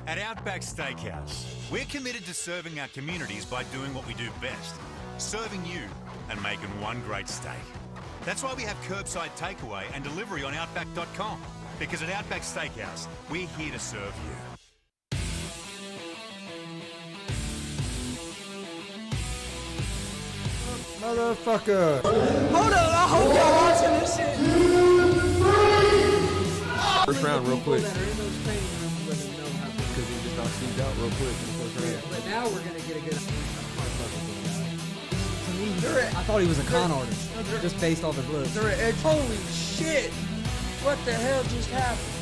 At Outback Steakhouse, we're committed to serving our communities by doing what we do best, serving you and making one great steak. That's why we have curbside takeaway and delivery on Outback.com, because at Outback Steakhouse, we're here to serve you. Motherfucker. Hold up, I hope y'all watching this shit. First round, real quick. That are in those training rooms, let them know how Because he just knocked Steve out real quick in the first round. But now we're gonna get a good. To me, I thought he was a con artist, just based off his looks. They're at edge. Holy shit! What the hell just happened?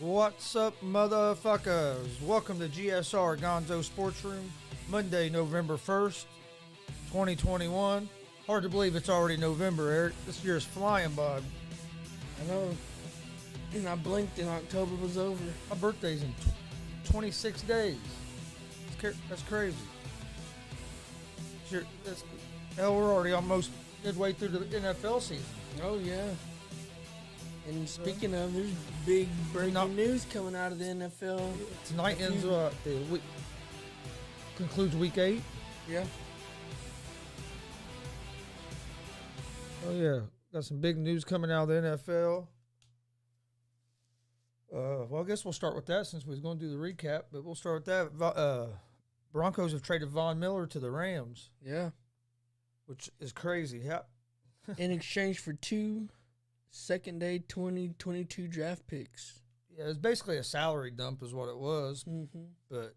What's up, motherfuckers? Welcome to G.S.R. Gonzo Sports Room, Monday, November 1st, 2021. Hard to believe it's already November, Eric. This year is flying by. I know. And I blinked and October was over. My birthday's in 26 days. That's crazy. Hell, we're already almost midway through the NFL season. Oh yeah. And speaking of, there's big breaking news coming out of the NFL. Tonight ends concludes week 8. Yeah. Oh yeah, got some big news coming out of the NFL. Well, I guess we'll start with that since we was going to do the recap. But we'll start with that. Broncos have traded Von Miller to the Rams. Yeah. Which is crazy. Yeah. In exchange for 2 second-day 2022 draft picks. Yeah, it's basically a salary dump is what it was. Mm-hmm. But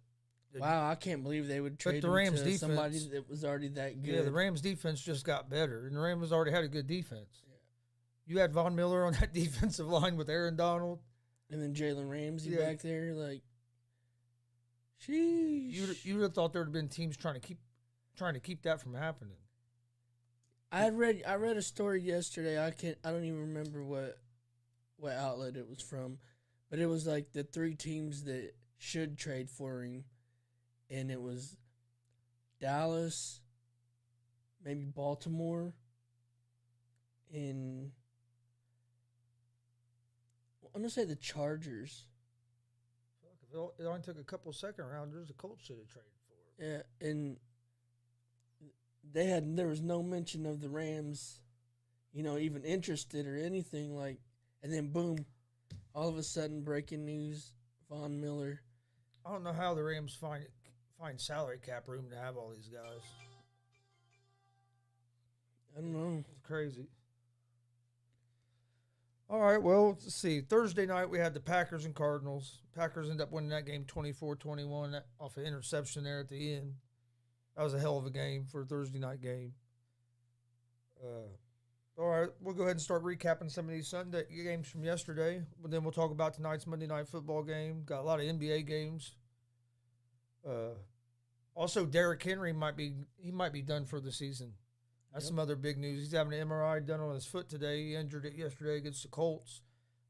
wow, I can't believe they would trade the Rams to defense, somebody that was already that good. Yeah, the Rams defense just got better, and the Rams already had a good defense. Yeah. You had Von Miller on that defensive line with Aaron Donald. And then Jalen Ramsey back there, like, sheesh. You would have thought there would have been teams trying to keep that from happening. I read a story yesterday. I don't even remember what outlet it was from, but it was like the 3 teams that should trade for him, and it was Dallas, maybe Baltimore, and I'm gonna say the Chargers. Fuck, if it only took a couple second rounders, the Colts should have traded for it. Yeah, and there was no mention of the Rams, even interested or anything like, and then boom, all of a sudden breaking news, Von Miller. I don't know how the Rams find salary cap room to have all these guys. I don't know. It's crazy. All right, well, let's see. Thursday night, we had the Packers and Cardinals. Packers ended up winning that game 24-21 off an interception there at the end. That was a hell of a game for a Thursday night game. All right, we'll go ahead and start recapping some of these Sunday games from yesterday. But then we'll talk about tonight's Monday Night Football game. Got a lot of NBA games. Also, Derrick Henry might be done for the season. That's some other big news. He's having an MRI done on his foot today. He injured it yesterday against the Colts.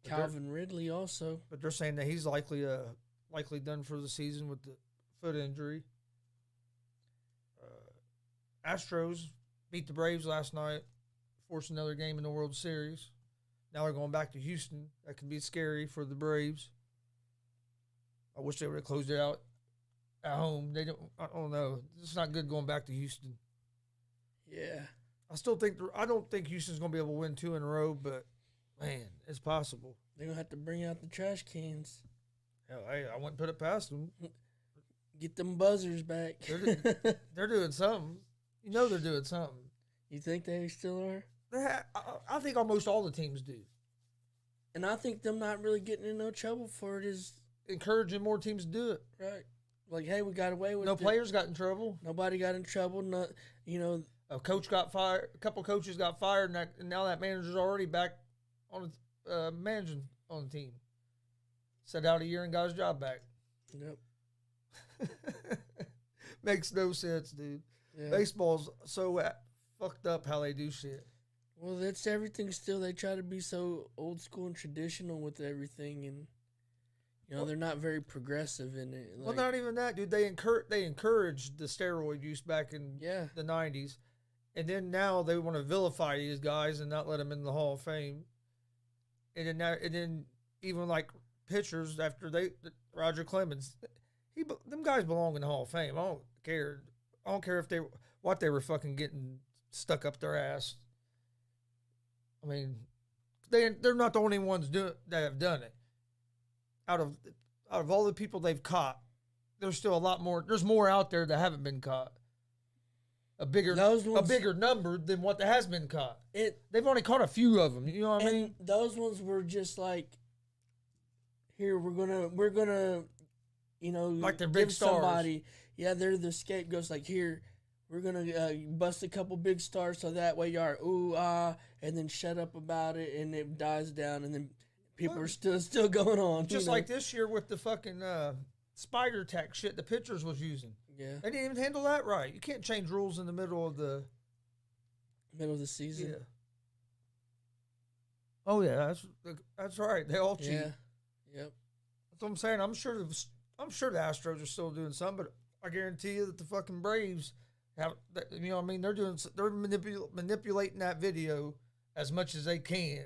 Calvin Ridley also. But they're saying that he's likely done for the season with the foot injury. Astros beat the Braves last night, forced another game in the World Series. Now they're going back to Houston. That could be scary for the Braves. I wish they would have closed it out at home. I don't know. It's not good going back to Houston. Yeah. I don't think Houston's going to be able to win 2 in a row, but, man, it's possible. They're going to have to bring out the trash cans. Hell, hey, I wouldn't put it past them. Get them buzzers back. They're doing something. You know they're doing something. You think they still are? I think almost all the teams do. And I think them not really getting in no trouble for it is encouraging more teams to do it. Right. Like, hey, we got away with it. No players got in trouble. Nobody got in trouble. No, a coach got fired. A couple coaches got fired, and now that manager's already back on managing on the team. Set out a year and got his job back. Yep. Makes no sense, dude. Yeah. Baseball's so fucked up how they do shit. Well, that's everything. Still, they try to be so old school and traditional with everything, and they're not very progressive in it. Well, not even that, dude. They encouraged the steroid use back in the '90s, and then now they want to vilify these guys and not let them in the Hall of Fame. And then even like pitchers after Roger Clemens, them guys belong in the Hall of Fame. I don't care. I don't care if what they were fucking getting stuck up their ass. I mean, they're not the only ones that have done it. Out of all the people they've caught, there's still a lot more. There's more out there that haven't been caught. A bigger number than what that has been caught. They've only caught a few of them. You know what I mean? Those ones were just like, here we're gonna like the give big stars. Somebody, they're the scapegoats. Like, here we're gonna bust a couple big stars so that way you are and then shut up about it and it dies down and then people are still going on. Just like this year with the fucking spider tack shit the pitchers was using. Yeah, they didn't even handle that right. You can't change rules in the middle of the season. Yeah. Oh yeah, that's right. They all cheat. Yeah. Yep. That's what I'm saying. I'm sure the Astros are still doing some, but I guarantee you that the fucking Braves have. You know what I mean? They're manipulating that video as much as they can.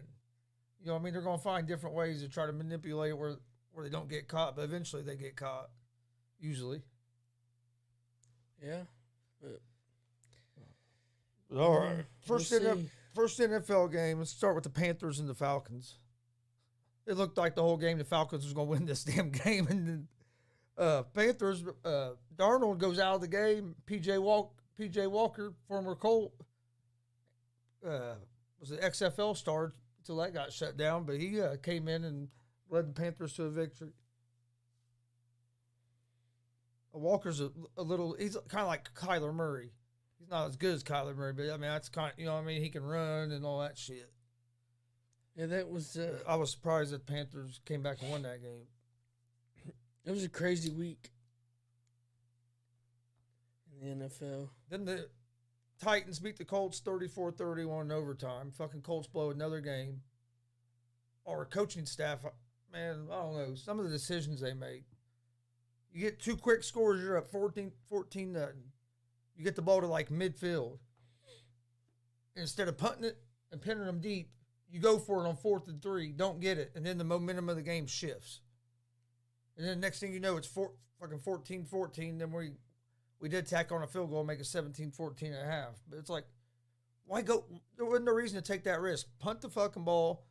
You know what I mean? They're going to find different ways to try to manipulate it where they don't get caught, but eventually they get caught. Usually. Yeah. All right. First NFL game. Let's start with the Panthers and the Falcons. It looked like the whole game the Falcons was going to win this damn game, and then Panthers. Darnold goes out of the game. PJ Walker, former Colt, was an XFL star until that got shut down, but he came in and led the Panthers to a victory. Walker's a little. He's kind of like Kyler Murray. He's not as good as Kyler Murray, but I mean that's kind. You know what I mean? He can run and all that shit. Yeah, that was. I was surprised that Panthers came back and won that game. It was a crazy week in the NFL. Then the Titans beat the Colts 34-31 in overtime. Fucking Colts blow another game. Our coaching staff, man, I don't know. Some of the decisions they make. You get two quick scores, you're up 14-0. You get the ball to like midfield. Instead of punting it and pinning them deep, you go for it on 4th and 3, don't get it, and then the momentum of the game shifts. And then the next thing you know, it's fucking 14-14. Then we did tack on a field goal, make it 17-14 and a half. But it's like, why go? There wasn't no reason to take that risk. Punt the fucking ball,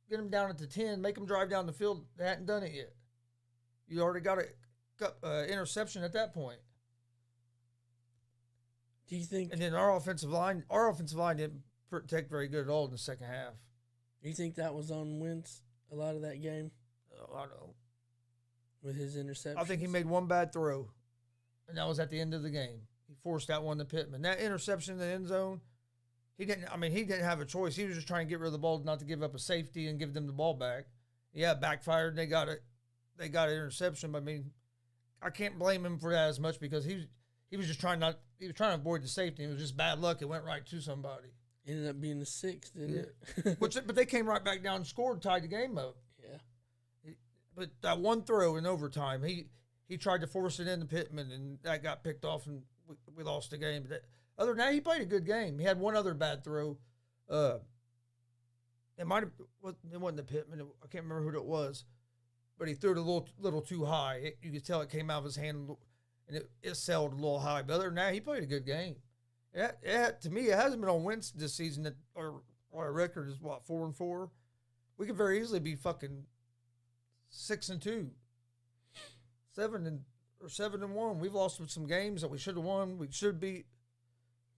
get them down at the 10, make them drive down the field. They hadn't done it yet. You already got an interception at that point. Do you think? And then our offensive line didn't protect very good at all in the second half. Do you think that was on Wentz a lot of that game? I don't know. With his interception, I think he made one bad throw, and that was at the end of the game. He forced that one to Pittman. That interception in the end zone, he didn't have a choice. He was just trying to get rid of the ball, not to give up a safety and give them the ball back. Yeah, it backfired. They got it. They got an interception. But I mean, I can't blame him for that as much because he was just trying to avoid the safety. It was just bad luck. It went right to somebody. Ended up being the 6th, didn't it? But they came right back down and scored, tied the game up. Yeah. But that one throw in overtime, he tried to force it into Pittman, and that got picked off, and we lost the game. But other than that, he played a good game. He had one other bad throw. It wasn't the Pittman. I can't remember who it was, but he threw it a little too high. You could tell it came out of his hand, and it sailed a little high. But other than that, he played a good game. To me, it hasn't been on Wentz this season that our record is 4-4. We could very easily be fucking 6-2, 7-1. We've lost some games that we should have won. We should beat.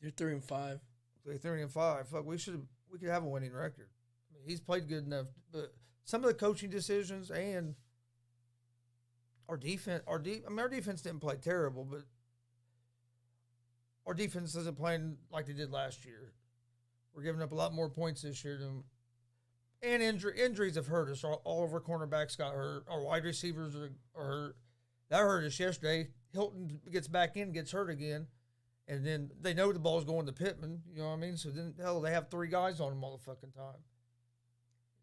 You're 3-5. They're 3-5. Fuck, we could have a winning record. I mean, he's played good enough, but some of the coaching decisions and our defense. Our defense didn't play terrible, but our defense isn't playing like they did last year. We're giving up a lot more points this year and injuries have hurt us. All of our cornerbacks got hurt. Our wide receivers are hurt. That hurt us yesterday. Hilton gets back in, gets hurt again. And then they know the ball's going to Pittman. You know what I mean? So then, hell, they have 3 guys on them all the fucking time.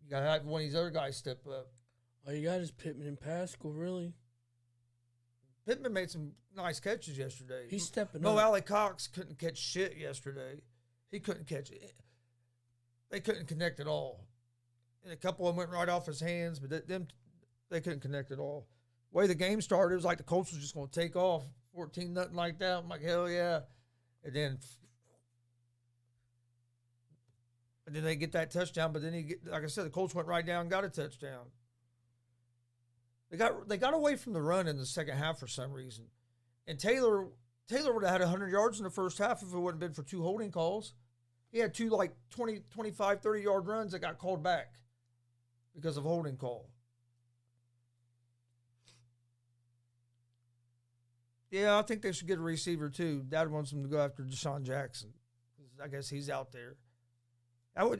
You got to have one of these other guys step up. All you got is Pittman and Pascal, really. Pittman made some nice catches yesterday. He's stepping Mo up. Alley Cox couldn't catch shit yesterday. He couldn't catch it. They couldn't connect at all. And a couple of them went right off his hands, but they couldn't connect at all. The way the game started, it was like the Colts was just going to take off 14, nothing like that. I'm like, hell yeah. And then they get that touchdown, but then like I said, the Colts went right down and got a touchdown. They got away from the run in the second half for some reason. And Taylor would have had 100 yards in the first half if it wouldn't have been for 2 holding calls. He had 2 like 20, 25, 30-yard runs that got called back because of holding call. Yeah, I think they should get a receiver too. Dad wants them to go after Deshaun Jackson. I guess he's out there.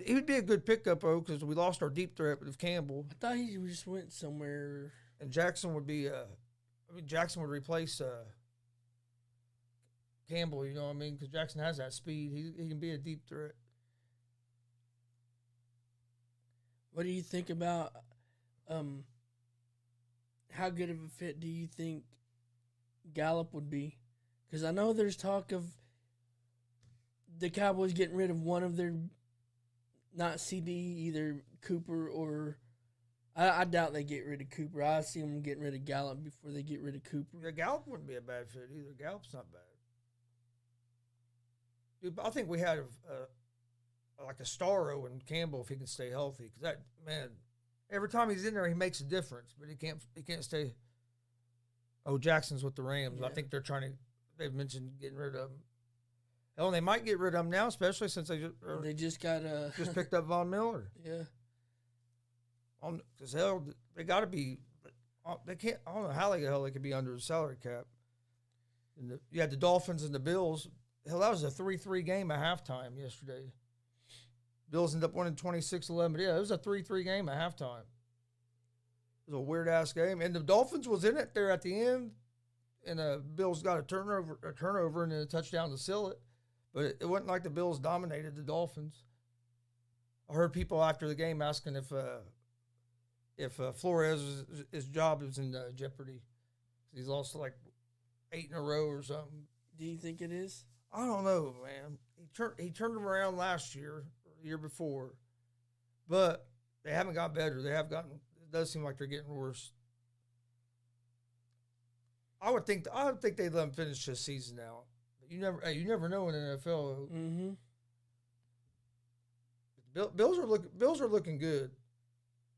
He would be a good pickup, though, because we lost our deep threat with Campbell. I thought he just went somewhere. And Jackson would be, Jackson would replace Campbell, you know what I mean? Because Jackson has that speed. He can be a deep threat. What do you think about how good of a fit do you think Gallup would be? Because I know there's talk of the Cowboys getting rid of one of their, not CD, either Cooper or, I doubt they get rid of Cooper. I see them getting rid of Gallup before they get rid of Cooper. Yeah, Gallup wouldn't be a bad fit either. Gallup's not bad. Dude, I think we had like a Starro and Campbell if he can stay healthy. Because that, man, every time he's in there, he makes a difference. But he can't stay. Oh, Jackson's with the Rams. Yeah. I think they've mentioned getting rid of him. Hell, and they might get rid of him now, especially since They just got just picked up Von Miller. Yeah. Because hell, they got to be. They can't. I don't know how the hell they could be under the salary cap. And you had the Dolphins and the Bills. Hell, that was a 3-3 game at halftime yesterday. Bills ended up winning 26-11. But yeah, it was a 3-3 game at halftime. It was a weird ass game, and the Dolphins was in it there at the end, and the Bills got a turnover, and then a touchdown to seal it. But it wasn't like the Bills dominated the Dolphins. I heard people after the game asking if Flores' his job is in jeopardy. He's lost like 8 in a row or something. Do you think it is? I don't know, man. He turned them around last year, or the year before, but they haven't got better. They have gotten. It does seem like they're getting worse. I would think they'd let them finish this season now. But you never know in the NFL. Mm-hmm. Bills are looking good.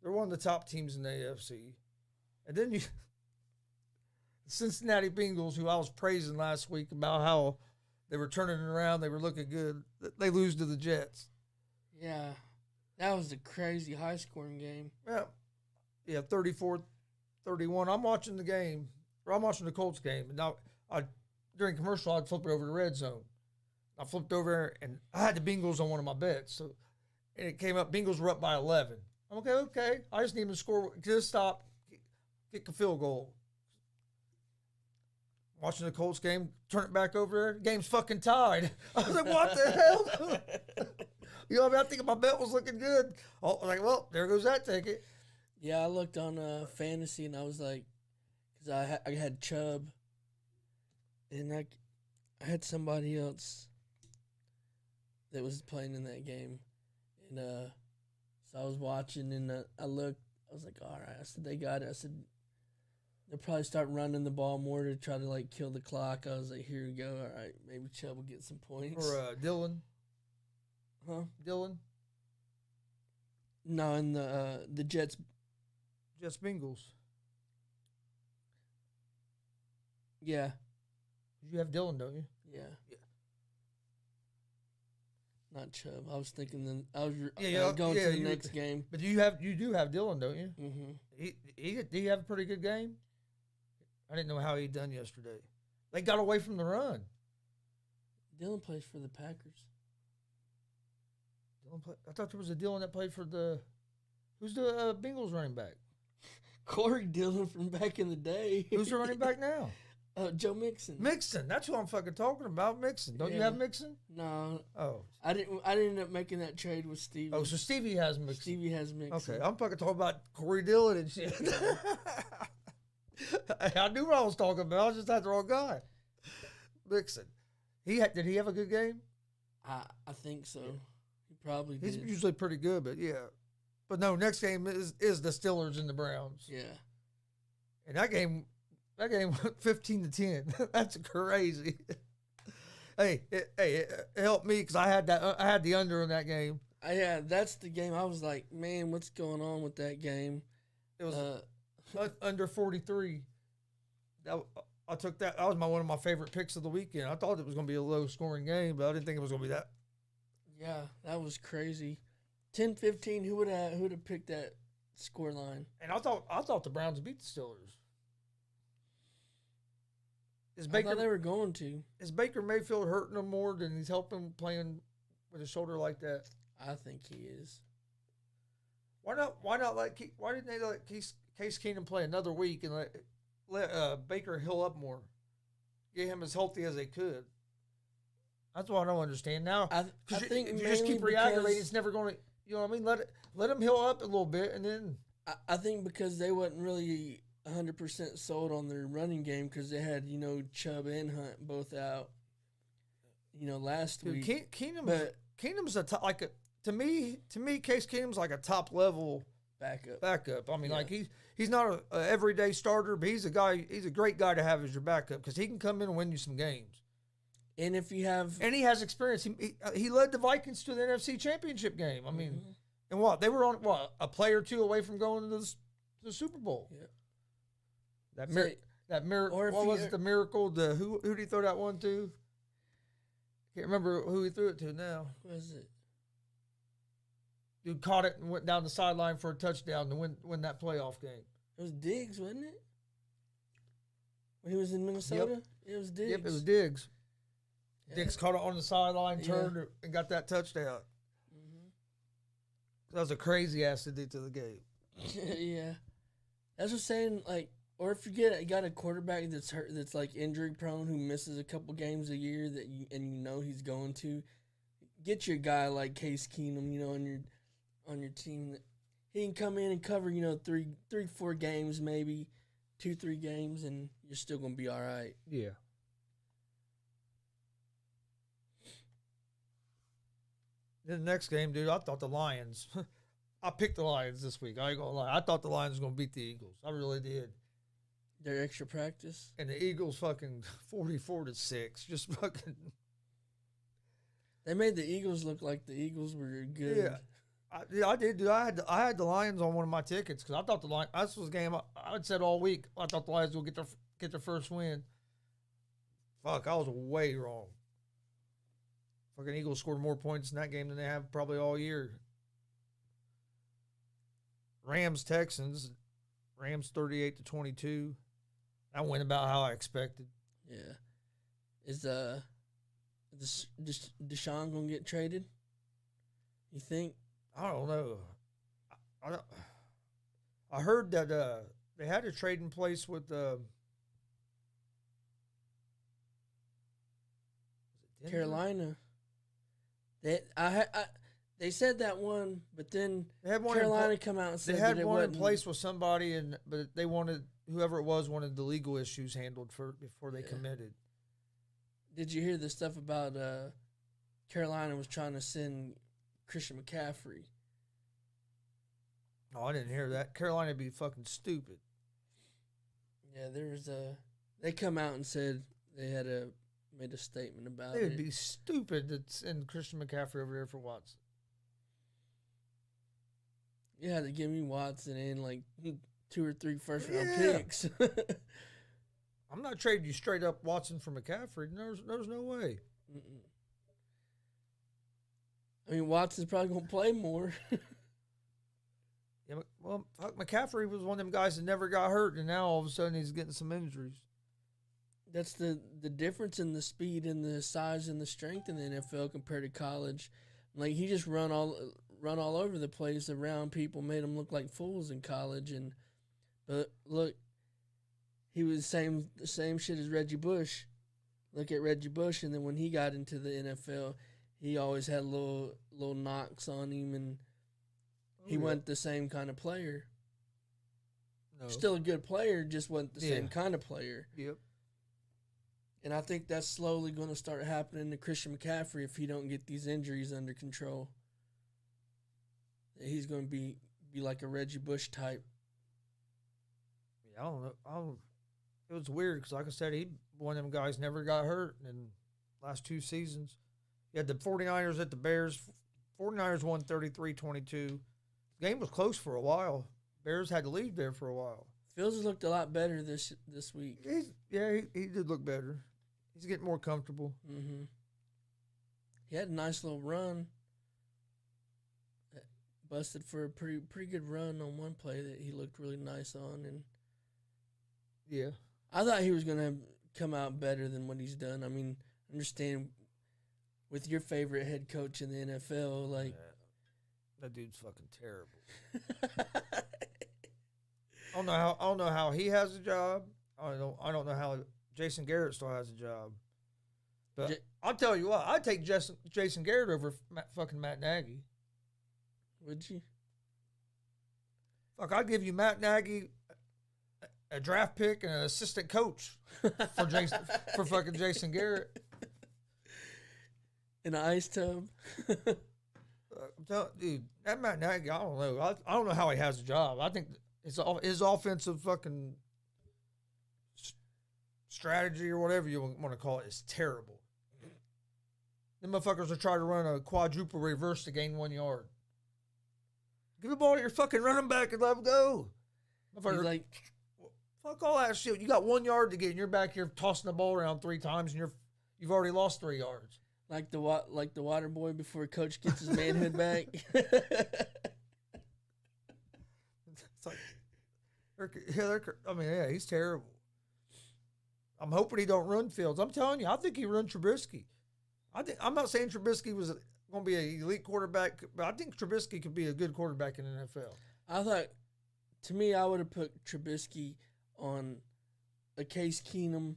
They're one of the top teams in the AFC. And then you Cincinnati Bengals, who I was praising last week about how they were turning it around, they were looking good. They lose to the Jets. Yeah. That was a crazy high-scoring game. Yeah, 34-31. I'm watching the game, or I'm watching the Colts game. And now, during commercial, I'd flip it over to Red Zone. I flipped over, and I had the Bengals on one of my bets. So, and it came up, Bengals were up by 11. I'm okay. I just need them to score, just stop, kick a field goal. Watching the Colts game, turn it back over there, game's fucking tied. I was like, what the hell? You know what I mean? I think my bet was looking good. I was like, well, there goes that ticket. Yeah, I looked on fantasy, and I was like, because I had Chubb, and I had somebody else that was playing in that game, and so I was watching, and I looked. I was like, all right. I said, they got it. I said, they'll probably start running the ball more to try to, like, kill the clock. I was like, here we go. All right, maybe Chubb will get some points. Or Dylan. Huh? Dylan. No, and the Jets. Jets Bengals. Yeah. You have Dylan, don't you? Yeah. Yeah. Not Chubb. I was thinking then I was Yeah, going yeah, to the you- next game. But you do have Dylan, don't you? Mm-hmm. Did he have a pretty good game? I didn't know how he done yesterday. They got away from the run. Dylan plays for the Packers. I thought there was a Dylan that played for who's the Bengals running back? Corey Dillon from back in the day. Who's the running back now? Joe Mixon. Mixon. That's who I'm fucking talking about. Mixon. Don't you Yeah. have Mixon? No, Oh. I didn't end up making that trade with Stevie. Oh, so Stevie has Mixon. Stevie has Mixon. Okay, I'm fucking talking about Corey Dillon and shit. I knew what I was talking about. I was just not the wrong guy. Mixon. Did he have a good game? I think so. He probably He's did. usually pretty good, but yeah. But no, next game is the Steelers and the Browns. Yeah. And that game went 15-10. That's crazy. It helped me because I had the under in that game. Yeah, that's the game. I was like, man, what's going on with that game? It was under 43. I took that. That was one of my favorite picks of the weekend. I thought it was going to be a low scoring game, but I didn't think it was going to be that. Yeah, that was crazy. 10-15. Who would have picked that score line? And I thought the Browns beat the Steelers. I thought they were going to. Is Baker Mayfield hurting him more than he's helping playing with his shoulder like that? I think he is. Why didn't they let Case Keenum play another week and let Baker heal up more? Get him as healthy as they could. That's what I don't understand now. I think if you just keep re-aggravating, it's never going to. You know what I mean? Let him heal up a little bit, and then I think because they wasn't really 100% sold on their running game because they had Chubb and Hunt both out. Last week. Keenum's to me Case Keenum's like a top level backup. I mean, like he's not a everyday starter, but he's a guy. He's a great guy to have as your backup because he can come in and win you some games. And if you have, and he has experience. He led the Vikings to the NFC Championship game. I mean, and they were on a play or two away from going to the Super Bowl. Yeah. That miracle. What was it? The miracle. Who did he throw that one to? Can't remember who he threw it to now. What is it? Dude caught it and went down the sideline for a touchdown to win that playoff game. It was Diggs, wasn't it? When he was in Minnesota? Yep. It was Diggs. Yep, it was Diggs. Yeah. Diggs caught it on the sideline, turned and got that touchdown. Mm-hmm. That was a crazy ass to do to the game. Yeah. That's what I'm saying, like, or if you got a quarterback that's hurt, that's like injury prone, who misses a couple games a year that he's going to, get your guy like Case Keenum, on your team that he can come in and cover, 3-4 games, maybe 2-3 games, and you're still gonna be all right. Yeah. Then the next game, dude, I thought the Lions. I picked the Lions this week. I ain't gonna lie. I thought the Lions was gonna beat the Eagles. I really did. Their extra practice. And the Eagles fucking 44-6. Just fucking. They made the Eagles look like the Eagles were good. Yeah. I did, dude. I had the Lions on one of my tickets because I thought the Lions. This was a game I had said all week. I thought the Lions would get their first win. Fuck, I was way wrong. Fucking Eagles scored more points in that game than they have probably all year. Texans, Rams 38-22. That went about how I expected. Yeah. Is Deshaun gonna get traded? You think? I don't know. I heard that they had a trade in place with Carolina. They said that one, but then they had one Carolina come out and said they had that one in place with somebody, but they wanted whoever it was wanted the legal issues handled before they committed. Did you hear the stuff about Carolina was trying to send Christian McCaffrey? No, I didn't hear that. Carolina would be fucking stupid. Yeah, they come out and said they made a statement about They it. would be stupid to send Christian McCaffrey over there for Watson. Yeah, they give me Watson and like 2 or 3 first-round picks. I'm not trading you straight up Watson for McCaffrey. There's no way. Mm-mm. I mean, Watson's probably going to play more. Yeah, well, fuck, McCaffrey was one of them guys that never got hurt, and now all of a sudden he's getting some injuries. That's the difference in the speed and the size and the strength in the NFL compared to college. Like, he just run all over the place around people, made him look like fools in college. But look, he was the same shit as Reggie Bush. Look at Reggie Bush, and then when he got into the NFL, he always had little knocks on him, and he wasn't the same kind of player. No. Still a good player, just wasn't the same kind of player. Yep. And I think that's slowly going to start happening to Christian McCaffrey if he don't get these injuries under control. He's going to be like a Reggie Bush type. Yeah, I don't know. It was weird because, like I said, he one of them guys never got hurt in last 2 seasons. You had the 49ers at the Bears. 49ers won 33-22. The game was close for a while. Bears had to lead there for a while. Fields looked a lot better this week. He did look better. He's getting more comfortable. Mm-hmm. He had a nice little run. Busted for a pretty good run on one play that he looked really nice on, and yeah, I thought he was gonna come out better than what he's done. I mean, understand with your favorite head coach in the NFL, like that dude's fucking terrible. I don't know how he has a job. I don't know how Jason Garrett still has a job. But I'll tell you what, I'd take Jason Garrett over fucking Matt Nagy. Would you? Fuck, I'd give you Matt Nagy, a draft pick, and an assistant coach for fucking Jason Garrett. In an ice tub. Dude, that Matt Nagy, I don't know. I don't know how he has a job. I think his offensive fucking strategy or whatever you want to call it is terrible. Them motherfuckers are trying to run a quadruple reverse to gain 1 yard. Give the ball to your fucking running back and let him go. He's like, fuck all that shit. You got 1 yard to get, and you're back here tossing the ball around 3 times, and you've already lost 3 yards. Like the water boy before coach gets his manhood back. It's like, he's terrible. I'm hoping he don't run Fields. I'm telling you, I think he run Trubisky. I'm not saying Trubisky was going to be an elite quarterback, but I think Trubisky could be a good quarterback in the NFL. I thought, to me, I would have put Trubisky on a Case Keenum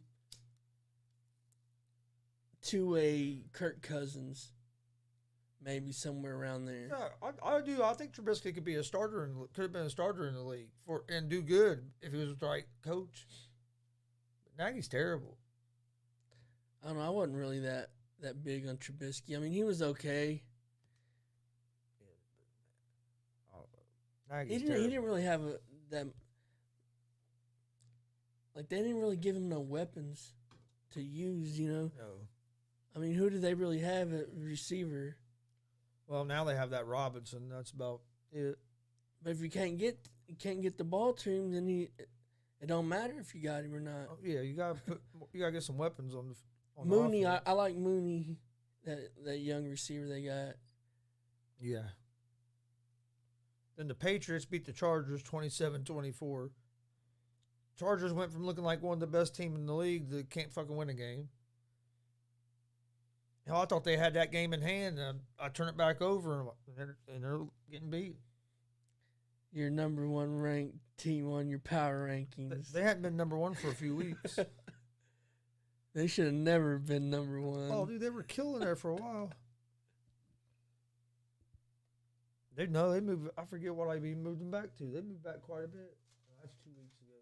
to a Kirk Cousins, maybe somewhere around there. Yeah, I do. I think Trubisky could be a starter and could have been a starter in the league and do good if he was the right coach. But Nagy's terrible. I don't know. I wasn't really that big on Trubisky. I mean, he was okay. Nagy's He didn't really have that. Like, they didn't really give him no weapons to use, you know? No. I mean, who do they really have at receiver? Well, now they have that Robinson. That's about it. But if you can't get the ball to him, then it don't matter if you got him or not. Oh, yeah, you gotta get some weapons on Mooney, the I like Mooney, that young receiver they got. Yeah. Then the Patriots beat the Chargers 27-24. Chargers went from looking like one of the best teams in the league to can't fucking win a game. Hell, I thought they had that game in hand, and I turn it back over, and they're getting beat. Your number 1 ranked team on your power rankings. They hadn't been number 1 for a few weeks. They should have never been number 1. Oh, dude, they were killing there for a while. They moved. I forget what I even moved them back to. They moved back quite a bit. That's 2 weeks ago.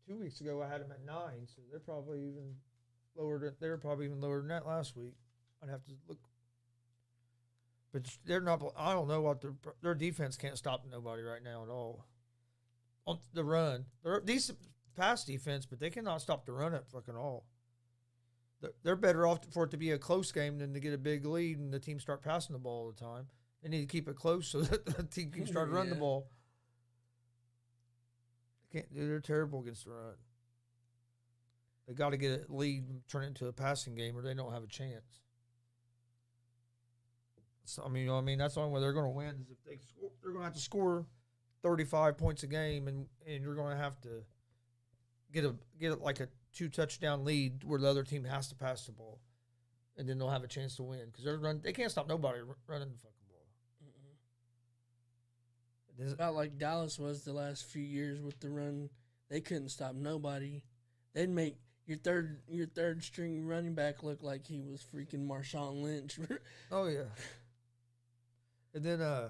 2 weeks ago, I had them at 9, so they're probably even lower. They're probably even lower than that last week. I'd have to look, but they're not. I don't know what their defense can't stop nobody right now at all. On the run, they're decent pass defense, but they cannot stop the run at fucking all. They're better off for it to be a close game than to get a big lead and the team start passing the ball all the time. They need to keep it close so that the team can start running the ball. They can't. They're terrible against the run. They got to get a lead and turn it into a passing game, or they don't have a chance. So, I mean, you know what I mean? That's the only way they're going to win is if they score. They're going to have to score 35 points a game, and you're going to have to get it like a 2 touchdown lead where the other team has to pass the ball, and then they'll have a chance to win because they can't stop nobody running the fucking ball. About like Dallas was the last few years with the run. They couldn't stop nobody. They'd make your third string running back look like he was freaking Marshawn Lynch. Oh yeah. And then the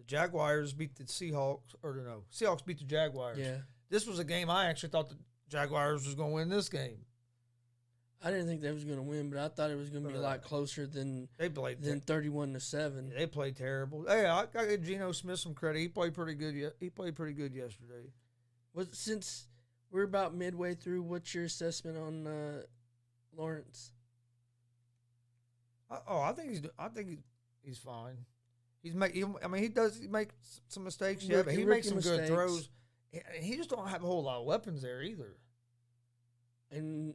Jaguars beat the Seahawks, or no, Seahawks beat the Jaguars. Yeah. This was a game I actually thought the Jaguars was going to win this game. I didn't think they was going to win, but I thought it was going to be a lot closer than They played 31-7. They played terrible. Hey, I give Geno Smith some credit. He played pretty good. He played pretty good yesterday. Since we're about midway through, what's your assessment on Lawrence? I think he's fine. He does make some mistakes, yeah, but he makes some good throws. He just don't have a whole lot of weapons there either. And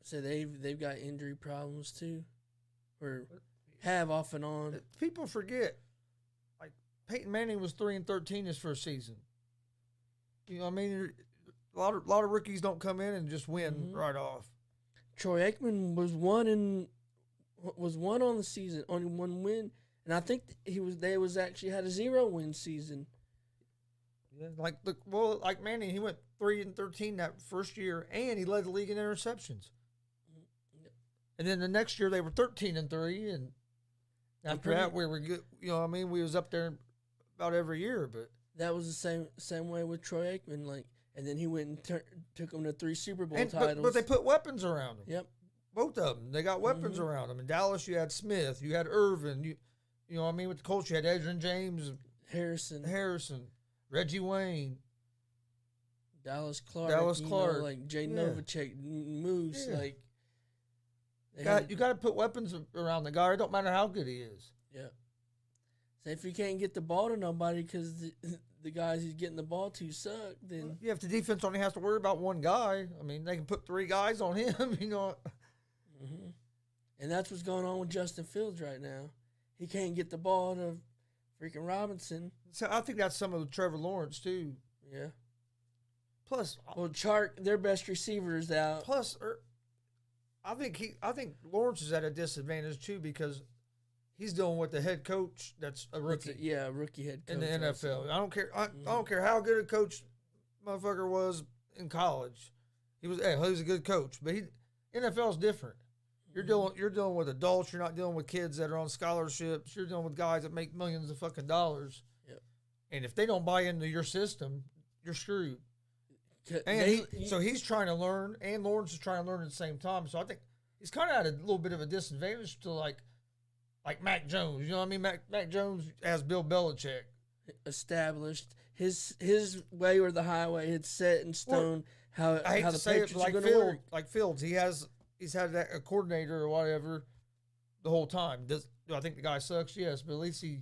so they've got injury problems too, or have off and on. People forget, like Peyton Manning was 3-13 his first season. You know what I mean? A lot of rookies don't come in and just win right off. Troy Aikman was one on the season, only one win, and I think they actually had a 0-win season. Yeah, like Manning, he went 3-13 that first year, and he led the league in interceptions. And then the next year they were 13-3, and after that we were good. You know what I mean? We was up there about every year, but that was the same way with Troy Aikman. Like, and then he went and took them to 3 Super Bowl titles. But they put weapons around him. Yep, both of them. They got weapons around them. In Dallas, you had Smith, you had Irvin. You know what I mean? With the Colts, you had Edgerrin James, Harrison, Reggie Wayne, Dallas Clark, like Jay Novacek, Moose, like. You got to put weapons around the guy. It don't matter how good he is. Yeah. So if you can't get the ball to nobody because the guys he's getting the ball to suck, then if the defense only has to worry about one guy, I mean, they can put 3 guys on him. You know. And that's what's going on with Justin Fields right now. He can't get the ball to freaking Robinson. So I think that's some of the Trevor Lawrence too. Yeah. Plus, Chark, their best receiver is out. Plus, I think Lawrence is at a disadvantage too because he's dealing with the head coach that's a rookie. A rookie head coach in the NFL. Also. I don't care. I don't care how good a coach motherfucker was in college. He was a good coach, but NFL is different. You're dealing with adults. You're not dealing with kids that are on scholarships. You're dealing with guys that make millions of fucking dollars. Yep. And if they don't buy into your system, you're screwed. And he's trying to learn, and Lawrence is trying to learn at the same time. So I think he's kind of at a little bit of a disadvantage to like Mac Jones. You know what I mean? Mac Jones has Bill Belichick established his way or the highway. It's set in stone. How the Patriots are going to work. Like Fields, he's had a coordinator or whatever the whole time. Do I think the guy sucks? Yes, but at least he.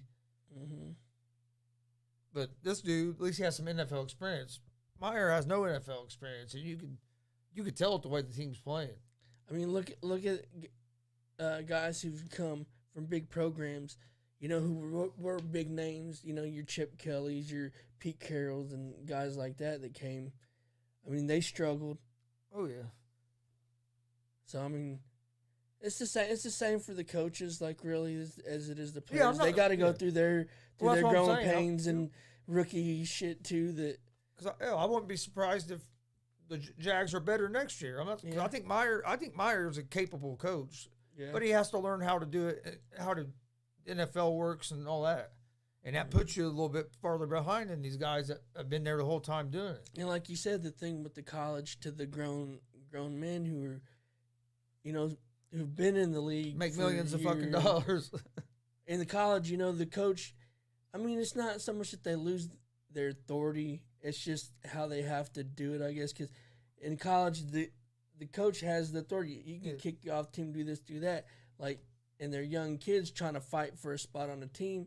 But this dude, at least he has some NFL experience. Meyer has no NFL experience, and you could tell it the way the team's playing. I mean, look at guys who've come from big programs, who were big names. Your Chip Kellys, your Pete Carrolls, and guys like that came. I mean, they struggled. Oh yeah. So I mean, it's the same. It's the same for the coaches, like really as it is the players. They got to go through their growing pains and rookie shit too. That. Because I wouldn't be surprised if the Jags are better next year. I think Meyer is a capable coach, but he has to learn how to do it, how the NFL works, and all that. And that puts you a little bit farther behind than these guys that have been there the whole time doing it. And like you said, the thing with the college to the grown men who are, who've been in the league, make millions of fucking dollars. In the college, the coach. I mean, it's not so much that they lose their authority. It's just how they have to do it, I guess, because in college, the coach has the authority. You can kick you off team, do this, do that. Like, and they're young kids trying to fight for a spot on the team,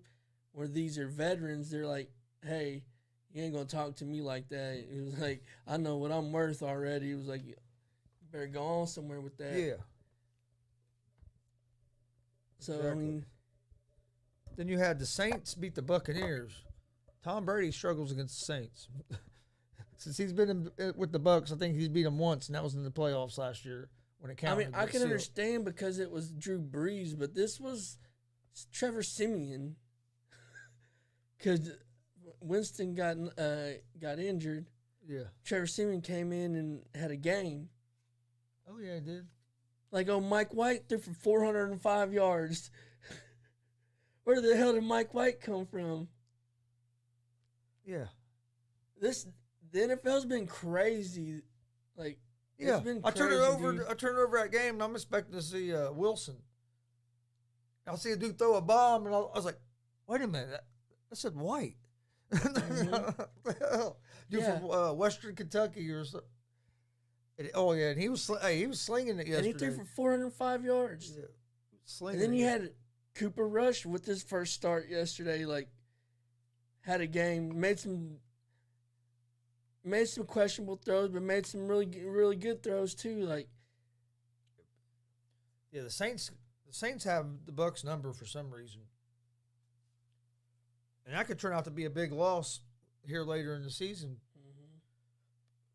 where these are veterans. They're like, hey, you ain't going to talk to me like that. It was like, I know what I'm worth already. It was like, you better go on somewhere with that. Yeah. So, exactly. I mean. Then you had the Saints beat the Buccaneers. Tom Brady struggles against the Saints. Since he's been with the Bucs, I think he's beat them once, and that was in the playoffs last year when it counted. I mean, I can understand because it was Drew Brees, but this was Trevor Siemian. Because Winston got injured, Yeah. Trevor Siemian came in and had a game. Oh yeah, he did. Like, Mike White threw for 405 yards. Where the hell did Mike White come from? Yeah. The NFL's been crazy. Like, Yeah. it's been I turned it crazy, over. dude. I turned it over that game, and I'm expecting to see Wilson. I see a dude throw a bomb, and I was like, "Wait a minute! I said White." What the hell? Dude Yeah. from Western Kentucky or something. Oh yeah, and he was slinging it yesterday. And he threw for 405 yards. Yeah. Slinging And then it. you had Cooper Rush with his first start yesterday. Like, had a game, made some questionable throws, but made some really good throws too. Like, Yeah, the Saints have the Bucks number for some reason, and that could turn out to be a big loss here later in the season,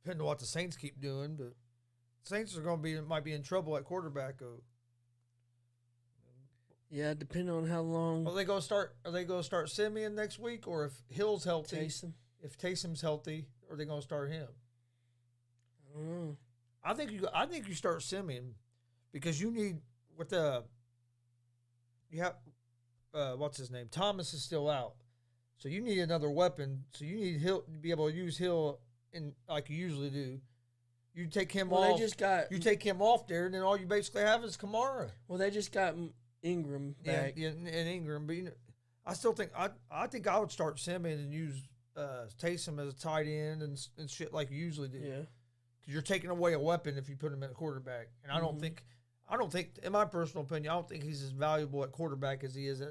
depending on what the Saints keep doing. But Saints might be in trouble at quarterback. yeah, depending on how long Are they going to start Simeon next week, or if Hill's healthy? Taysom. If Taysom's healthy, are they going to start him? I don't know. I think you start Simeon because you need you have what's his name? Thomas is still out, so you need another weapon. So you need Hill to be able to use Hill in like you usually do. You take him off. You take him off there, and then all you basically have is Kamara. Well, they just got Ingram back. And Ingram, but I still think I think I would start Simeon and use Taysom as a tight end and shit like you usually do. Yeah. Because you're taking away a weapon if you put him at quarterback, and I don't think, in my personal opinion, I don't think he's as valuable at quarterback as he is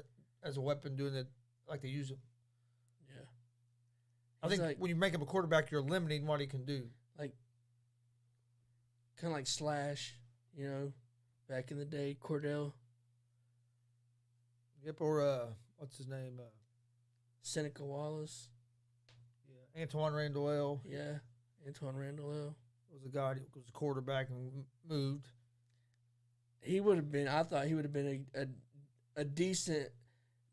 as a weapon doing it like they use him. Yeah. I think when you make him a quarterback, you're limiting what he can do. Like, kind of like Slash, back in the day, Cordell. Yep, or what's his name? Seneca Wallace. Yeah, Antoine Randall Yeah, Antoine Randall was a guy that was a quarterback and moved. He would have been. I thought he would have been a decent,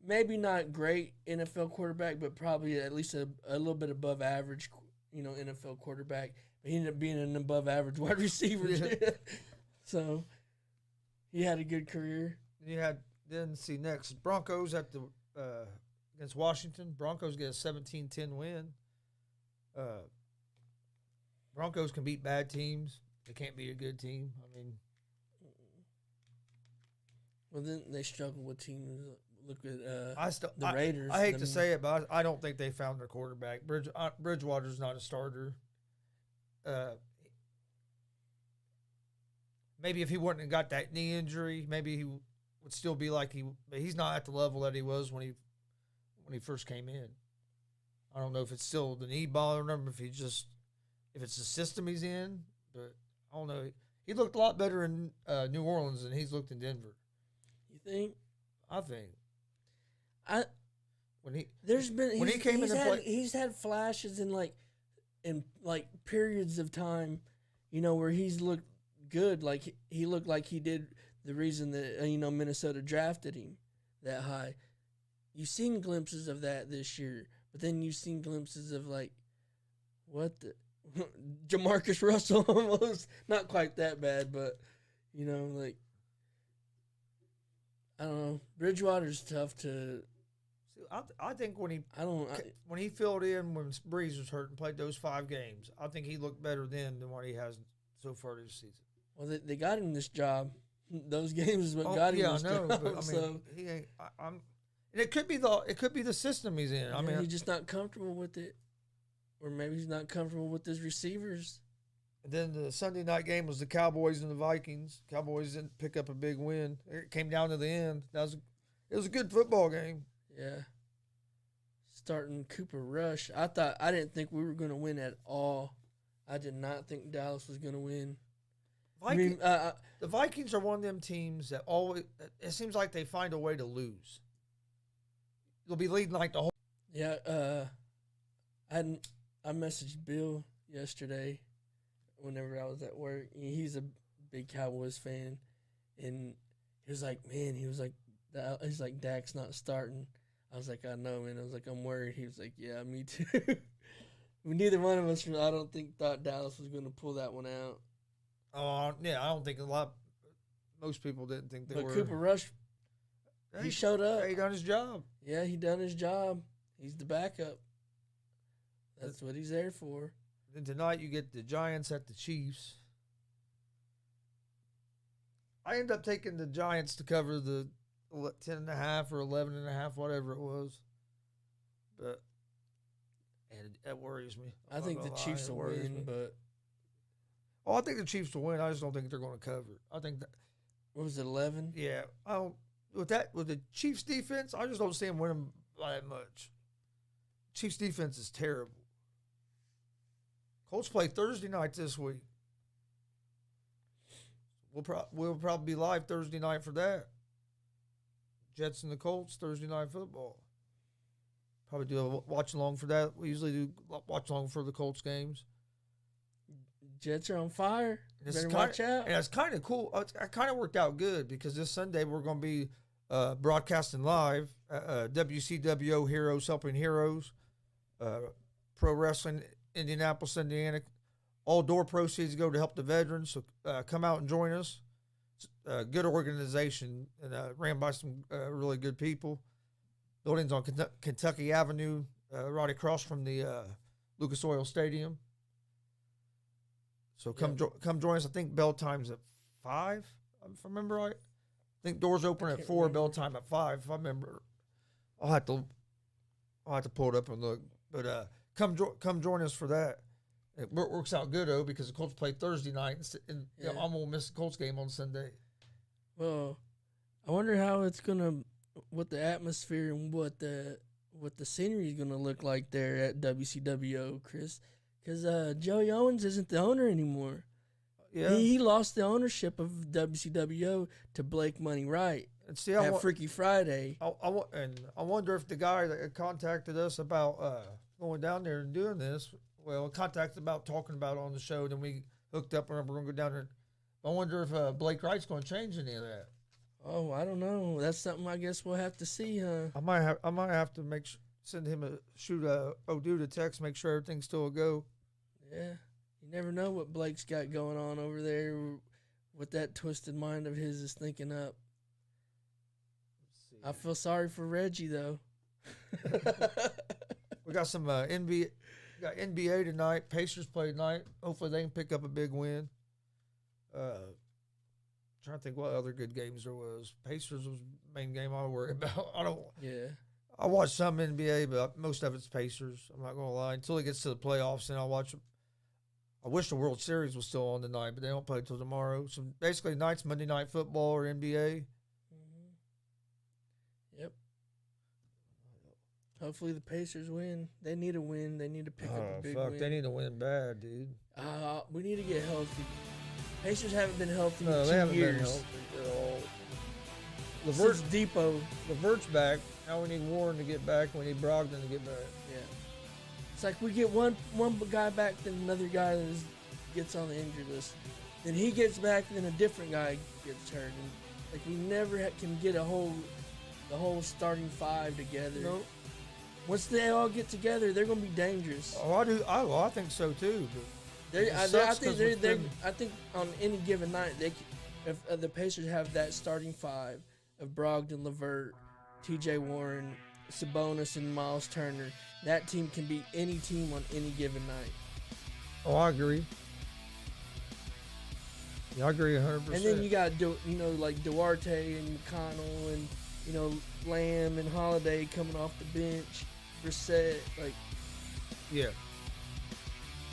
maybe not great NFL quarterback, but probably at least a little bit above average, NFL quarterback. But he ended up being an above average wide receiver. Yeah. So he had a good career. See next Broncos at the against Washington. Broncos get a 17-10 win. Broncos can beat bad teams. They can't beat a good team. I mean, well, then they struggle with teams. Look at the Raiders. I hate to say it, but I don't think they found their quarterback. Bridgewater's not a starter. Maybe if he wouldn't have got that knee injury, maybe he would still be like but he's not at the level that he was when he first came in. I don't know if it's still the knee bothering him, if it's the system he's in, but I don't know. He looked a lot better in New Orleans than he's looked in Denver. You think? I think. He's had flashes in periods of time, where he's looked good. Like he looked like he did the reason that Minnesota drafted him that high. You've seen glimpses of that this year, but then you've seen glimpses of what the Jamarcus Russell almost, not quite that bad, but I don't know. Bridgewater's tough to. I think when he filled in when Breeze was hurt and played those 5 games, I think he looked better then than what he has so far this season. Well, they got him this job. Those games is what got him this job. But I mean, he ain't. And it could be the system he's in. I mean, he's just not comfortable with it, or maybe he's not comfortable with his receivers. And then the Sunday night game was the Cowboys and the Vikings. Cowboys didn't pick up a big win. It came down to the end. It was a good football game. Yeah. Starting Cooper Rush, I didn't think we were going to win at all. I did not think Dallas was going to win. The Vikings are one of them teams that always. It seems like they find a way to lose. They'll be leading like the whole. Yeah, I messaged Bill yesterday. Whenever I was at work, he's a big Cowboys fan, and he was like, Dak's not starting. I was like, I know, man. I was like, I'm worried. He was like, yeah, me too. Neither one of us, I don't think, thought Dallas was going to pull that one out. Oh, yeah, I don't think most people didn't think they But were. Cooper Rush, he showed up. He done his job. Yeah, he done his job. He's the backup. That's what he's there for. Then tonight you get the Giants at the Chiefs. I end up taking the Giants to cover the 10.5 or 11.5, whatever it was. But and that worries me. I think the Chiefs will win, but I think the Chiefs will win. I just don't think they're going to cover. I think that. What was it, 11? Yeah, I don't. With the Chiefs defense, I just don't see them winning by that much. Chiefs defense is terrible. Colts play Thursday night this week. We'll probably be live Thursday night for that. Jets and the Colts Thursday night football. Probably do a watch along for that. We usually do watch along for the Colts games. Jets are on fire. Better watch out. And it's kind of cool. It kind of worked out good because this Sunday we're going to be broadcasting live. WCWO Heroes Helping Heroes. Pro Wrestling, Indianapolis, Indiana. All door proceeds go to help the veterans. So come out and join us. It's a good organization and ran by some really good people. Building's on Kentucky Avenue, right across from the Lucas Oil Stadium. So come join us. I think bell time's at 5, if I remember right. I think doors open at 4, bell time at 5, if I remember. I'll have to pull it up and look. But come join us for that. It works out good, though, because the Colts play Thursday night, and I'm going to miss the Colts game on Sunday. Well, I wonder how it's going to, what the atmosphere and what the scenery is going to look like there at WCWO, Chris. Because Joey Owens isn't the owner anymore. Yeah. He lost the ownership of WCWO to Blake Money Wright And see, at Freaky Friday. I wonder if the guy that contacted us about going down there and doing this, contacted about talking about it on the show, then we hooked up and we're going to go down there. I wonder if Blake Wright's going to change any of that. Oh, I don't know. That's something I guess we'll have to see, huh? I might have to send him a text, make sure everything's still a go. Yeah, you never know what Blake's got going on over there, what that twisted mind of his is thinking up. I feel sorry for Reggie though. We got some NBA. Got NBA tonight. Pacers play tonight. Hopefully they can pick up a big win. Trying to think what other good games there was. Pacers was the main game I worry about. I watch some NBA, but most of it's Pacers. I'm not gonna lie. Until it gets to the playoffs, then I'll watch. I wish the World Series was still on tonight, but they don't play till tomorrow. So basically, tonight's Monday Night Football or NBA. Mm-hmm. Yep. Hopefully the Pacers win. They need a win. They need to pick up a big win. They need to win bad, dude. We need to get healthy. Pacers haven't been healthy in 2 they haven't years. been healthy at all. Since Depot. Levert's back. Now we need Warren to get back. We need Brogdon to get back. Yeah. It's like we get one guy back, then another guy gets on the injury list. Then he gets back, then a different guy gets hurt. And like we never can get the whole starting 5 together. Nope. Once they all get together, they're going to be dangerous. Oh, I do. I think so too. But I think on any given night, if the Pacers have that starting 5 of Brogdon, LeVert, T.J. Warren, Sabonis, and Miles Turner, that team can beat any team on any given night. Oh, I agree. Yeah, I agree 100%. And then you got like Duarte and McConnell and Lamb and Holiday coming off the bench, Brissett, like yeah,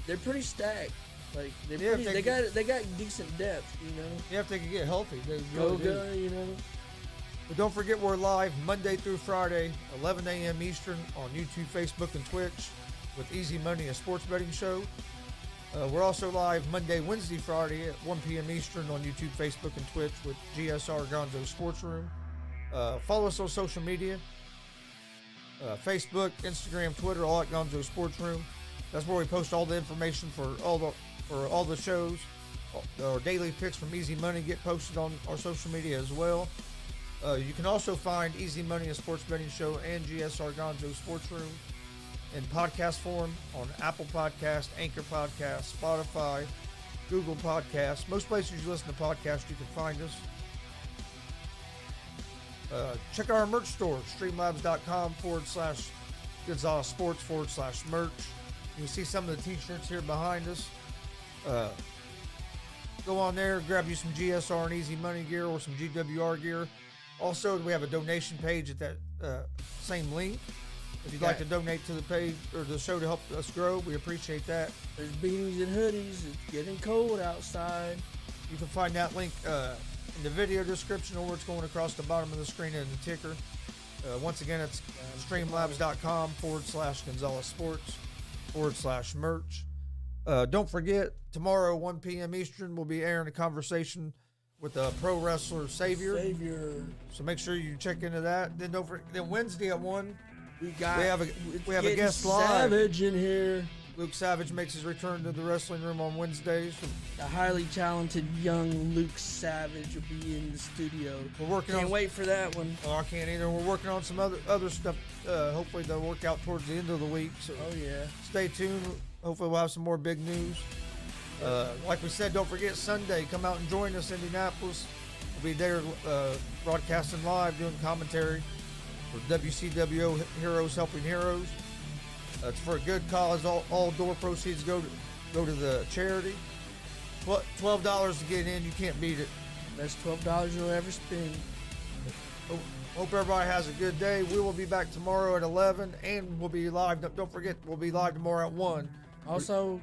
they're pretty stacked. Like they got decent depth, Yeah, if they can get healthy, they go. But don't forget we're live Monday through Friday, 11 a.m. Eastern on YouTube, Facebook, and Twitch with Easy Money, a sports betting show. We're also live Monday, Wednesday, Friday at 1 p.m. Eastern on YouTube, Facebook, and Twitch with G.S.R. Gonzo Sports Room. Follow us on social media, Facebook, Instagram, Twitter, all at Gonzo Sports Room. That's where we post all the information for all the shows. Our daily picks from Easy Money get posted on our social media as well. You can also find Easy Money, a sports betting show, and G.S.R. Gonzo Sports Room in podcast form on Apple Podcast, Anchor Podcast, Spotify, Google Podcasts. Most places you listen to podcasts, you can find us. Check out our merch store, streamlabs.com/Gonzalez Sports/merch. You can see some of the t-shirts here behind us. Go on there, grab you some GSR and Easy Money gear or some GWR gear. Also, we have a donation page at that same link. If you'd like to donate to the page or the show to help us grow, we appreciate that. There's beanies and hoodies. It's getting cold outside. You can find that link in the video description or it's going across the bottom of the screen in the ticker. Once again, it's streamlabs.com/Gonzalez Sports/merch. Don't forget, tomorrow, 1 p.m. Eastern, we'll be airing a conversation with a pro wrestler, Savior. So make sure you check into that. Then don't forget, then Wednesday at 1, we have a guest live. Savage in here. Luke Savage makes his return to the wrestling room on Wednesdays. The highly talented young Luke Savage will be in the studio. We're working Can't wait for that one. Oh, I can't either. We're working on some other stuff. Hopefully they'll work out towards the end of the week. So stay tuned. Hopefully we'll have some more big news. Like we said, don't forget Sunday. Come out and join us in Indianapolis. We'll be there broadcasting live, doing commentary for WCWO Heroes Helping Heroes. It's for a good cause. All door proceeds go to the charity. $12 to get in. You can't beat it. Best $12 you'll ever spend. Hope everybody has a good day. We will be back tomorrow at 11, and we'll be live. Don't forget, we'll be live tomorrow at 1. Also,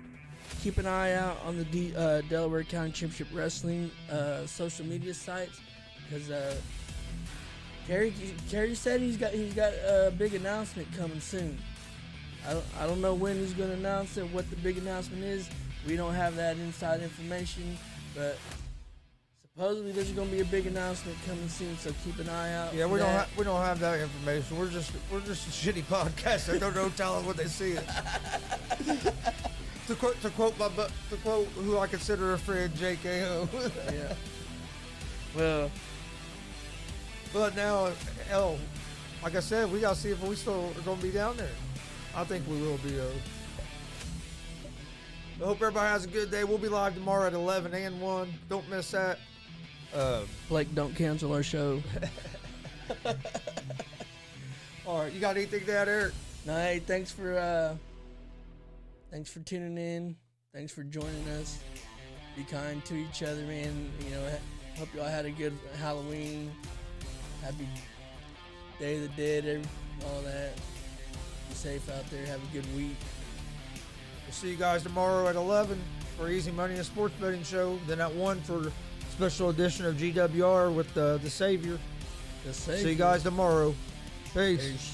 keep an eye out on the Delaware County Championship Wrestling social media sites, because Kerry said he's got a big announcement coming soon. I don't know when he's going to announce it, what the big announcement is. We don't have that inside information, but supposedly there's going to be a big announcement coming soon, so keep an eye out. Yeah, we don't have that information. We're just a shitty podcast. They don't know tell us what they see it. to quote who I consider a friend, JKO. Yeah. Well, but now, like I said, we gotta see if we still are gonna be down there. I think we will be. I hope everybody has a good day. We'll be live tomorrow at 11 and 1. Don't miss that. Blake, don't cancel our show. All right, you got anything to add, Eric? No, hey, thanks for tuning in. Thanks for joining us. Be kind to each other, man. You know, hope y'all had a good Halloween. Happy Day of the Dead, all that. Be safe out there. Have a good week. We'll see you guys tomorrow at 11 for Easy Money and Sports Betting Show. Then at 1 for special edition of GWR with the Savior. The Savior. See you guys tomorrow. Peace. Peace.